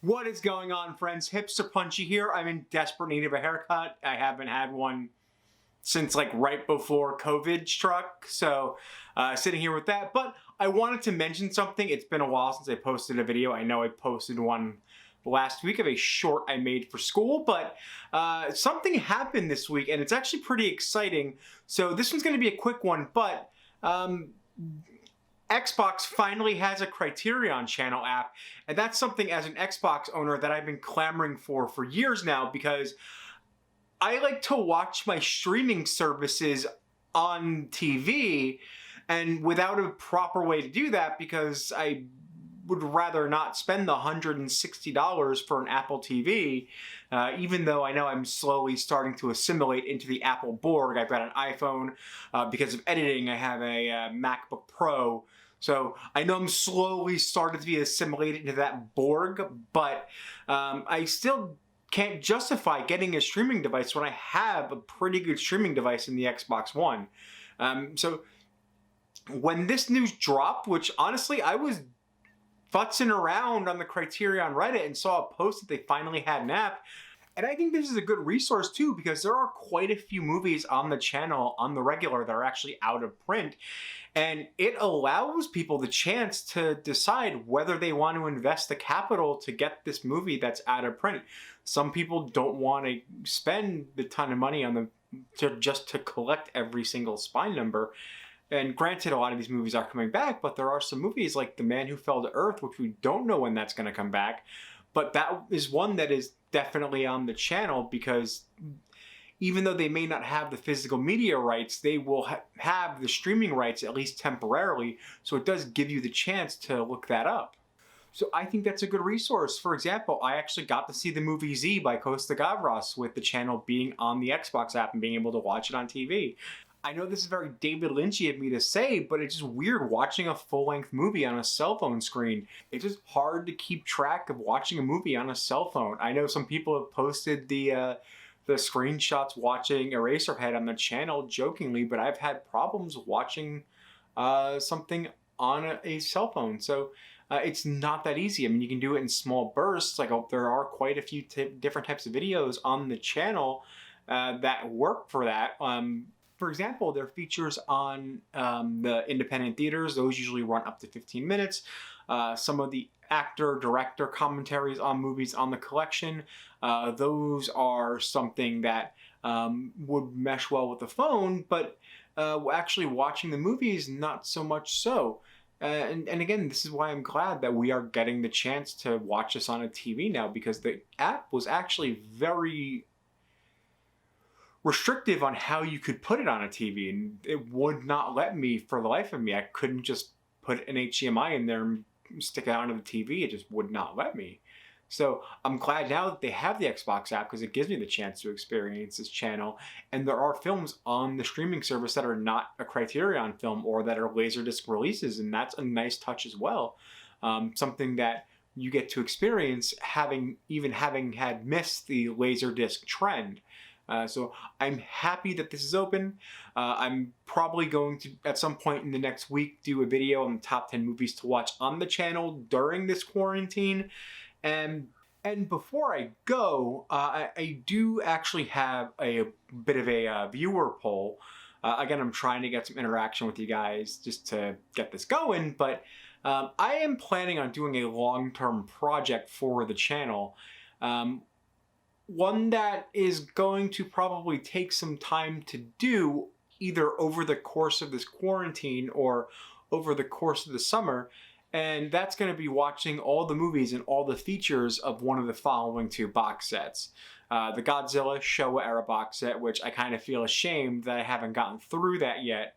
What is going on, friends? Hipster Punchy here. I'm in desperate need of a haircut. I haven't had one since like right before COVID struck, so sitting here with that. But I wanted to mention something. It's been a while since I posted a video. I know I posted one last week of a short I made for school, but something happened this week, and it's actually pretty exciting. So this one's going to be a quick one, but Xbox finally has a Criterion channel app, and that's something as an Xbox owner that I've been clamoring for years now, because I like to watch my streaming services on TV, and without a proper way to do that, because I would rather not spend the $160 for an Apple TV, even though I know I'm slowly starting to assimilate into the Apple board. I've got an iPhone. Because of editing, I have a MacBook Pro. So I know I'm slowly starting to be assimilated into that Borg, but I still can't justify getting a streaming device when I have a pretty good streaming device in the Xbox One. So when this news dropped, which honestly I was futzing around on the Criterion Reddit and saw a post that they finally had an app. And I think this is a good resource too, because there are quite a few movies on the channel on the regular that are actually out of print. And it allows people the chance to decide whether they want to invest the capital to get this movie that's out of print. Some people don't want to spend the ton of money on just to collect every single spine number. And granted, a lot of these movies are coming back, but there are some movies like The Man Who Fell to Earth, which we don't know when that's going to come back. But that is one that is definitely on the channel, because even though they may not have the physical media rights, they will have the streaming rights, at least temporarily. So it does give you the chance to look that up. So I think that's a good resource. For example, I actually got to see the movie Z by Costa-Gavras with the channel being on the Xbox app and being able to watch it on TV. I know this is very David Lynchy of me to say, but it's just weird watching a full-length movie on a cell phone screen. It's just hard to keep track of watching a movie on a cell phone. I know some people have posted the screenshots watching Eraserhead on the channel jokingly, but I've had problems watching something on a cell phone. So it's not that easy. I mean, you can do it in small bursts. Like there are quite a few different types of videos on the channel that work for that. For example, there are features on the independent theaters. Those usually run up to 15 minutes. Some of the actor-director commentaries on movies on the collection, those are something that would mesh well with the phone, but actually watching the movies, not so much so. And again, this is why I'm glad that we are getting the chance to watch this on a TV now, because the app was actually very restrictive on how you could put it on a TV, and it would not let me for the life of me. I couldn't just put an HDMI in there and stick it onto the TV. It just would not let me. So I'm glad now that they have the Xbox app, because it gives me the chance to experience this channel. And there are films on the streaming service that are not a Criterion film or that are Laserdisc releases, and that's a nice touch as well. Something that you get to experience having had missed the Laserdisc trend. So I'm happy that this is open. I'm probably going to, at some point in the next week, do a video on the top 10 movies to watch on the channel during this quarantine. And before I go, I do actually have a bit of a viewer poll. Again, I'm trying to get some interaction with you guys just to get this going, but I am planning on doing a long-term project for the channel. One that is going to probably take some time to do, either over the course of this quarantine or over the course of the summer. And that's going to be watching all the movies and all the features of one of the following two box sets. The Godzilla Showa Era box set, which I kind of feel ashamed that I haven't gotten through that yet.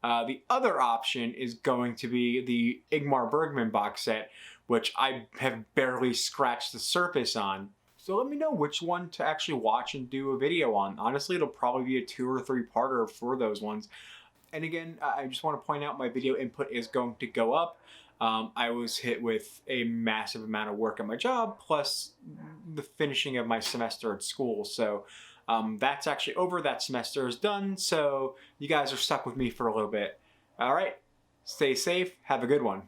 The other option is going to be the Ingmar Bergman box set, which I have barely scratched the surface on. So let me know which one to actually watch and do a video on. Honestly, it'll probably be a 2 or 3-parter for those ones. And again, I just want to point out my video input is going to go up. I was hit with a massive amount of work at my job, plus the finishing of my semester at school. So that's actually over. That semester is done. So you guys are stuck with me for a little bit. All right, stay safe. Have a good one.